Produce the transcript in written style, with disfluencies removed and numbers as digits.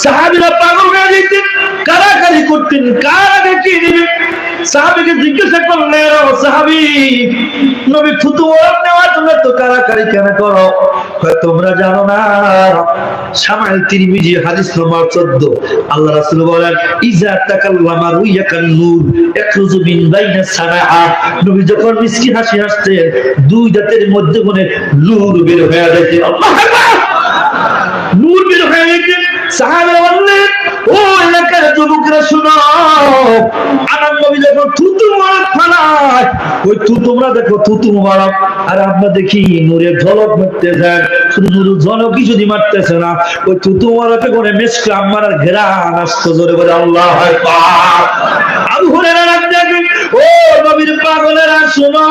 সাহাবীরা পাগল হয়ে যেতেন, কারাকারি করতেন, কার আগে কি দিবে। সাহাবীকে জিজ্ঞাসা করলেন, ও সাহাবী, নবী থুতু নেওয়ার জন্য তো কারাকারি কেন করো? তোমরা জানো না, শামাইল তিরমিজি হাদিস নম্বর 14, আল্লাহ রাসূল বলেন, ইজা তাকাল্লামা রুয়াকান নূর ইয়াখরুজু মিন বাইনা সানাআ। নবী যখন মিষ্টি হাসি হাসতেন, দুই দাঁতের মধ্যে কোণে নূর বের হয়ে যেত। আল্লাহু আকবার, নূর বের হয়ে যেত। সাহাবারা বললেন, ও এলাকার যুবকরা শুনো, আমার নবী যখন থুতু মুবারক ফালায়, ওই থুতু তোমরা দেখো থুতু মুবারক, আর আমরা দেখি নূরের ঝলক মারতে যায়। শুধু নূরের ঝলকই যদি মারতেছে না, ওই থুতু মুবারকে করে মেশকা আমার ঘ্রাণ আসতো। জোরে বলে আল্লাহু আকবার। আবু হুরায়রা রাদিয়াল্লাহু আনহু, ও নবীর পাগলেরা শুনো,